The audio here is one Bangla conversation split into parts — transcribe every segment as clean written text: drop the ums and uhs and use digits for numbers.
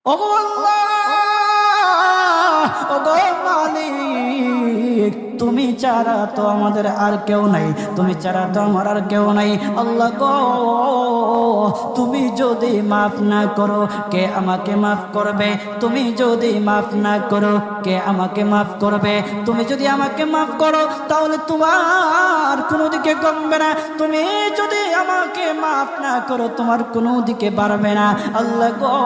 ওগো আল্লাহ, ওগো মালিক, তুমি ছাড়া তো আমাদের আর কেউ নাই, তুমি ছাড়া তো আমার আর কেউ নাই। আল্লাহ গো, তুমি যদি মাফ না করো কে আমাকে মাফ করবে? তুমি যদি মাফ না করো কে আমাকে মাফ করবে? তুমি যদি আমাকে মাফ করো তাহলে তোমার কোনো দিকে কমবে না, তুমি যদি আমাকে মাফ না করো তোমার কোনো দিকে বাড়বে না। আল্লাহ গো,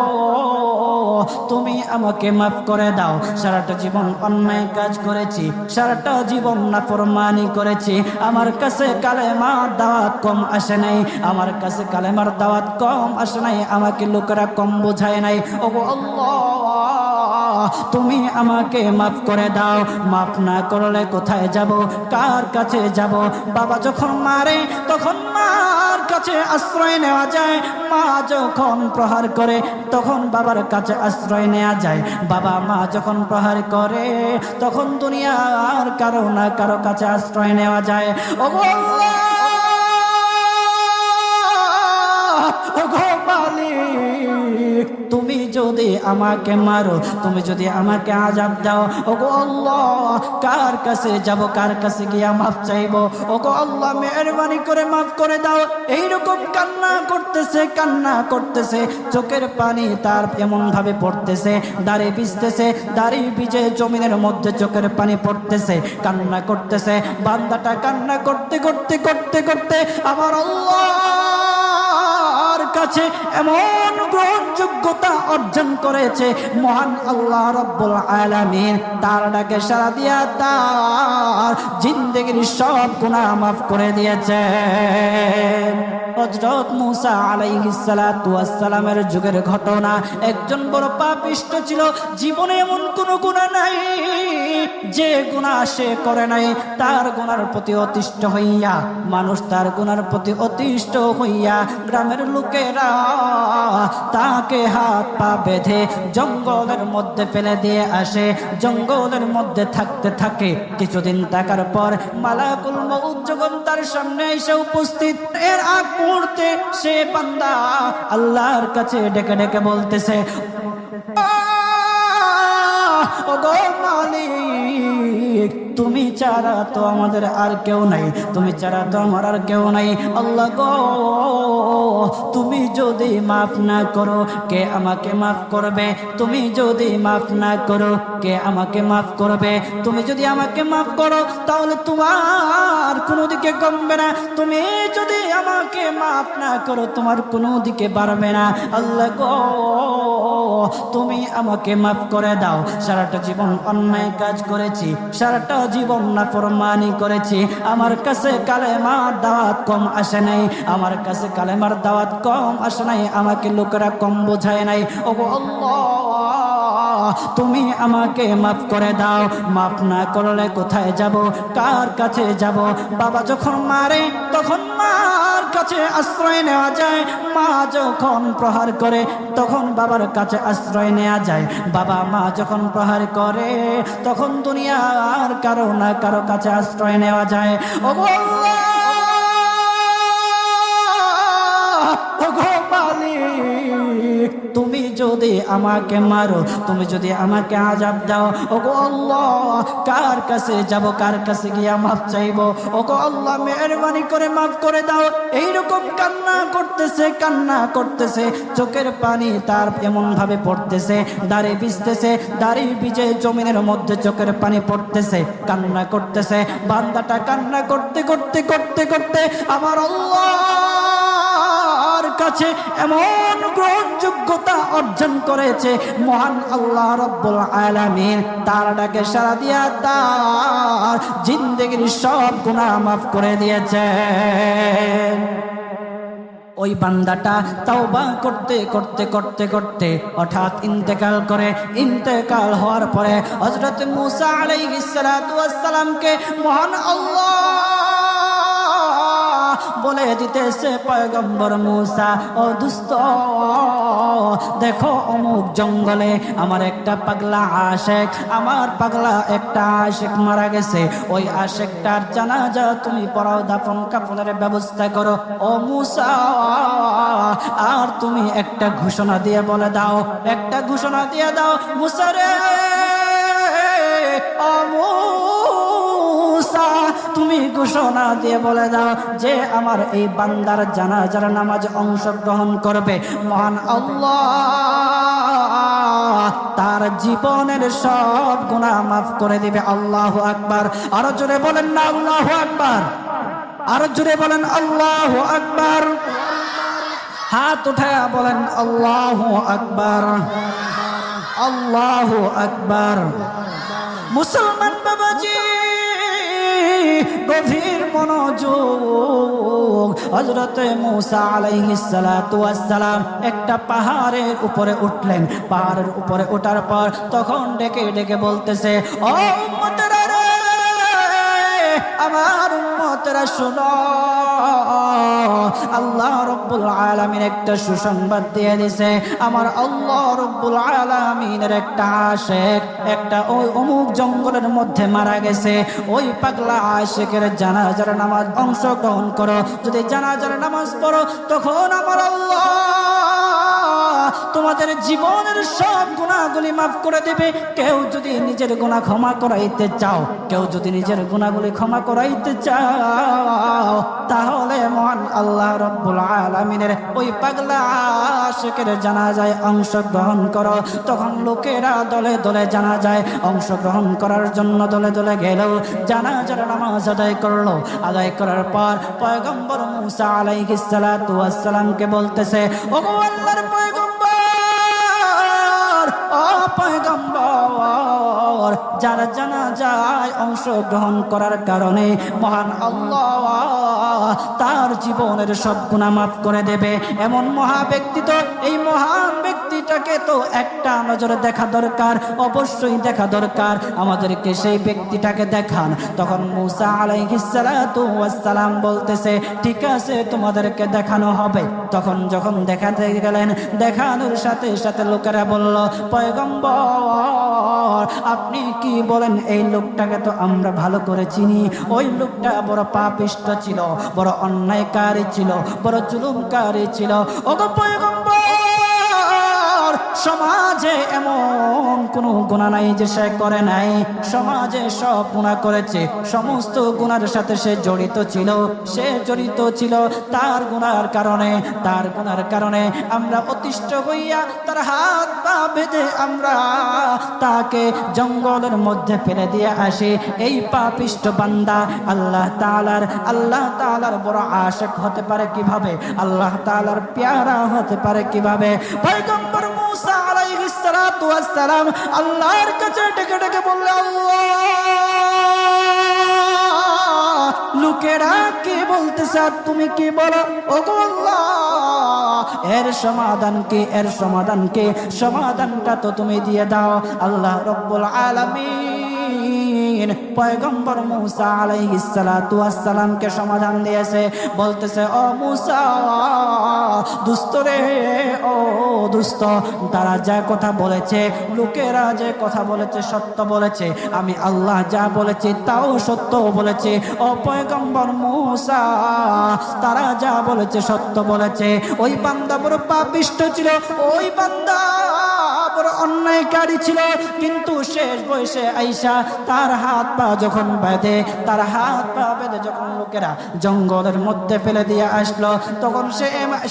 তুমি আমাকে মাফ করে দাও। সারাটা জীবন অন্যায় কাজ করেছি, সারাটা জীবন নাফরমানি করেছি, আমার কাছে কালেমার দাওয়াত কম আসে নাই, আমার কাছে কালেমার দাওয়াত কম আসে নাই, আমাকে লোকেরা কম বোঝায় নাই। ওগো আল্লাহ, তুমি আমাকে মাফ করে দাও। মাফ না করলে কোথায় যাব, কার কাছে যাব? বাবা যখন মারে তখন মার কাছে আশ্রয় নেওয়া যায়, মা যখন প্রহার করে তখন বাবার কাছে আশ্রয় নেওয়া যায়, বাবা মা যখন প্রহার করে তখন দুনিয়ার কারো না কারো কাছে আশ্রয় নেওয়া যায়। ওগো আল্লাহ, ওগো মালিক, তুমি যদি আমাকে মারো, তুমি যদি আমাকে আযাব দাও, ওগো আল্লাহ, কার কাছে যাব, কার কাছে গিয়া মাফ চাইবো? ওগো আল্লাহ, মেহেরবানি করে মাফ করে দাও। এইরকম কান্না করতেছে, কান্না করতেছে, চোখের পানি তার এমন ভাবে পড়তেছে, দাড়ি ভিজতেছে, দাড়ি ভিজে জমিনের মধ্যে চোখের পানি পড়তেছে, কান্না করতেছে। বান্দাটা কান্না করতে করতে করতে করতে আমার আল্লাহর কাছে এমন গ্রহণযোগ্যতা অর্জন করেছে, মহান আল্লাহ রাব্বুল আলামিন তার ডাকে সাড়া দিয়া তার জিন্দেগির সব গুনাহ মাফ করে দিয়েছে। হযরত মূসা আলাইহিস সালাতু ওয়াস সালামের যুগের ঘটনা। একজন বড় পাপিষ্ট ছিল, জীবনে এমন কোন গুনাহ নাই যে গুনাহ সে করে নাই। তার গুনার প্রতি অতিষ্ঠ হইয়া, মানুষ তার গুনার প্রতি অতিষ্ঠ হইয়া গ্রামের লোকেরা তাকে হাত পা বেঁধে জঙ্গলের মধ্যে ফেলে দিয়ে আসে। জঙ্গলের মধ্যে থাকতে থাকে, কিছুদিন থাকার পর মালাকুল মউত যখন তার সামনে এসে উপস্থিত, এর আগ মুহূর্তে সে বান্দা আল্লাহর কাছে ডেকে ডেকে বলতেছে, ওগো মালিক, তুমি ছাড়া তো আমাদের আর কেউ নাই, তুমি ছাড়া তো আমার আর কেউ নাই। আল্লাহ গো, তুমি যদি মাফ না করো কে আমাকে মাফ করবে? তুমি যদি মাফ না করো কে আমাকে মাফ করবে? তুমি যদি আমাকে মাফ করো তাহলে তোমার কোনো দিকে কমবে না, তুমি যদি আমাকে মাফ না করো তোমার কোনো দিকে বাড়বে না। আল্লাহ গো, তুমি আমাকে মাফ করে দাও। সারাটা জীবন অন্যায় কাজ করেছি, সারাটা জীবন নাফরমানি করেছি, আমার কাছে কালেমার দাওয়াত কম আসে নাই, আমার কাছে কালেমার দাওয়াত কম আসে নাই, আমাকে লোকেরা কম বোঝায় নাই। ওগো আল্লাহ, তুমি আমাকে মাফ করে দাও। মাফ না করলে কোথায় যাব, কার কাছে যাব? বাবা যখন মারে তখন মার কাছে আশ্রয় নেওয়া যায়, মা যখন প্রহার করে তখন বাবার কাছে আশ্রয় নেওয়া যায়, বাবা মা যখন প্রহার করে তখন দুনিয়ার কারো না কারো কাছে আশ্রয় নেওয়া যায়। ওগো আল্লাহ, ওগো মালিক, তুমি যদি আমাকে মারো, তুমি যদি আমাকে আযাব দাও, ওগো আল্লাহ, কার কাছে যাব, কার কাছে গিয়া মাফ চাইবো? ওগো আল্লাহ, মেহেরবানি করে মাফ করে দাও। এইরকম কান্না করতেছে, কান্না করতেছে, চোখের পানি তার এমন ভাবে পড়তেছে, দাড়ি ভিজতেছে, দাড়ি ভিজে জমিনের মধ্যে চোখের পানি পড়তেছে, কান্না করতেছে। বান্দাটা কান্না করতে করতে করতে করতে আমার আল্লাহর কাছে এমন গ্রহণযোগ্যতা অর্জন করেছে, মহান আল্লাহ রাব্বুল আলামিন তার ডাকে সাড়া দিয়া তার জিন্দেগির সব গুনাহ মাফ করে দিয়েছে। ওই বান্দাটা তাওবা করতে করতে করতে করতে হঠাৎ ইন্তেকাল করে। ইন্তেকাল হওয়ার পরে হযরত মূসা আলাইহিস সালাতু ওয়াস সালামকে মহান আল্লাহ বলে দিতেছে পয়গম্বর মূসা, ও দুস্থ দেখো অমুক জঙ্গলে আমার একটা পাগলা আশেক, আমার পাগলা একটা আশেক মারা গেছে, ওই আশেকটার জানাজা তুমি পড়াও, দাফন কাফনের ব্যবস্থা করো। ও মূসা আর তুমি একটা ঘোষণা দিয়ে বলে দাও, একটা ঘোষণা দিয়ে দাও মূসা রে, ও মূসা তুমি ঘোষণা দিয়ে বলে দাও যে আমার এই বান্দার জানাজার নামাজ অংশগ্রহণ করবে, মহান আল্লাহ তার জীবনের সব গুনাহ মাফ করে দিবে। আল্লাহু আকবার। আরো জোরে বলেন না আল্লাহু আকবার, আরো জোরে বলেন আল্লাহু আকবার। হাত উঠায়া বলেন আল্লাহু আকবার, আল্লাহু আকবার। মুসলমান বাবাজি গভীর মনোযোগ। হযরতে মূসা আলাইহিস সালাতু ওয়াস সালাম একটা পাহাড়ের উপরে উঠলেন। পাহাড়ের উপরে ওঠার পর তখন ডেকে ডেকে বলতেছে, ও উম্মতেরা রে, আমার উম্মতেরা শোনো, আল্লাহ রব্বুল আলামিন একটা সুসংবাদ দিয়ে দিয়েছে। আমার আল্লাহ রব্বুল আলামিনের একটা আশিক একটা ওই অমুক জঙ্গলের মধ্যে মারা গেছে, ওই পাগলা আশিকের জানাজার নামাজ অংশগ্রহণ করো। যদি জানাজার নামাজ পড়ো তখন আমার আল্লাহ তোমাদের জীবনের সব গুনাহগুলি মাফ করে দেবে। কেউ যদি নিজের গুনাহ ক্ষমা করাইতে চাও, কেউ যদি নিজের গুনাহগুলি ক্ষমা করাইতে চাও, তাহলে মহান আল্লাহ রব্বুল আলামিনের ওই পাগলা আশিকের জানাজায় অংশগ্রহণ করো। তখন লোকেরা দলে দলে জানাজায় অংশগ্রহণ করার জন্য দলে দলে গেল, জানাজার নামাজ আদায় করলো। আদায় করার পর পয়গম্বর মূসা আলাইহিস সালাতু ওয়াস সালামকে বলতেছে, ওগো আল্লাহর পয়গম্বর, ও পয়গম্বর, যারা জানাজায় অংশগ্রহণ করার কারণে মহান আল্লাহ তার জীবনের সব গুনাহ মাফ করে দেবে, এমন মহা ব্যক্তি তো, এই মহান ব্যক্তিটাকে তো একটা নজরে দেখা দরকার, অবশ্যই দেখা দরকার, আমাদেরকে সেই ব্যক্তিটাকে দেখান। তখন মূসা আলাইহিস সালাতু ওয়াস সালাম বলতেছে, ঠিক আছে তোমাদেরকে দেখানো হবে। তখন যখন দেখাতে গেলেন, দেখানোর সাথে সাথে লোকেরা বলল, পয়গম্বর আপনি কি বলেন, এই লোকটাকে তো আমরা ভালো করে চিনি, ওই লোকটা বড় পাপিষ্ঠ ছিল, বড় অন্যায়কারী ছিল, বড় জুলুমকারী ছিল। ওগো পয়গম্বর, সমাজে এমন কোন গুনাহ নাই যে সে করে নাই, সমাজে সব গুনাহ করেছে, সমস্ত গুনার সাথে সে জড়িত ছিল, সে জড়িত ছিল। তার গুনার কারণে, তার গুনার কারণে আমরা অতিষ্ঠ হইয়া তার হাত পা বেঁধে আমরা তাকে জঙ্গলের মধ্যে ফেলে দিয়ে আসি। এই পাপিষ্ঠ বান্দা আল্লাহ তাআলার বড় আশিক হতে পারে কিভাবে, আল্লাহ তাআলার পেয়ারা হতে পারে কিভাবে? পয়গম্বর মূসা আলাইহিস সালাতু ওয়াস সালাম আল্লাহর কাছে ডেকে ডেকে বললেন, আল্লাহ লোকেরা কি বলতেছে আর তুমি কি বলো? ওগো আল্লাহ এর সমাধান কি, এর সমাধান কি? সমাধানটা তো তুমি দিয়ে দাও। আল্লাহ রব্বুল আলামিন পয়গম্বর মূসা আলাইহিস সালাতু ওয়াস সালামকে সমাধান দিয়েছে। বলতেছে, ও মূসা দুষ্ট রে, ও দুষ্ট, তারা যা কথা বলেছে, লোকেরা যে কথা বলেছে সত্য বলেছে, আমি আল্লাহ যা বলেছি তাও সত্য বলেছে। ও পয়গম্বর মূসা তারা যা বলেছে সত্য বলেছে। ওই বান্দা বড় পাপিষ্ঠ ছিল, ওই বান্দা বড় অন্যায়কারী ছিল, কিন্তু শেষ বয়সে আইসা তার হাত পা যখন বেঁধে, তার হাত পা বেঁধে যখন লোকেরা জঙ্গলের মধ্যে ফেলে দিয়ে আসলো, তখন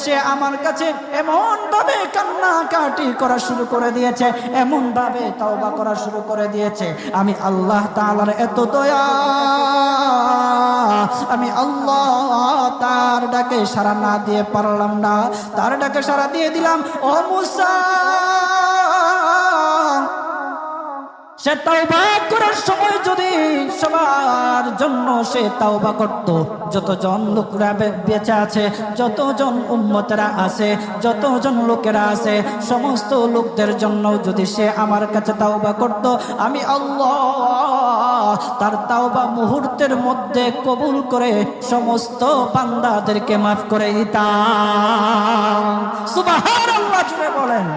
সে আমার কাছে এমন ভাবে কান্নাকাটি করা শুরু করে দিয়েছে, এমন ভাবে তওবা করা শুরু করে দিয়েছে। আমি আল্লাহ তাআলার এত দয়া, আমি আল্লাহ তার ডাকে সাড়া না দিয়ে পারলাম না, তার ডাকে সাড়া দিয়ে দিলাম। ও মূসা সে তাওবা করার সময় যদি সবার জন্য সে তাওবা করত, যতজন লোকরা বেঁচে আছে, যতজন উম্মতেরা আছে, যতজন লোকেরা আছে, সমস্ত লোকদের জন্য যদি সে আমার কাছে তাওবা করত, আমি আল্লাহ তার তাওবা মুহূর্তের মধ্যে কবুল করে সমস্ত বান্দাদেরকে মাফ করে দিতাম। সুবহানাল্লাহ, জুড়ে বলেন।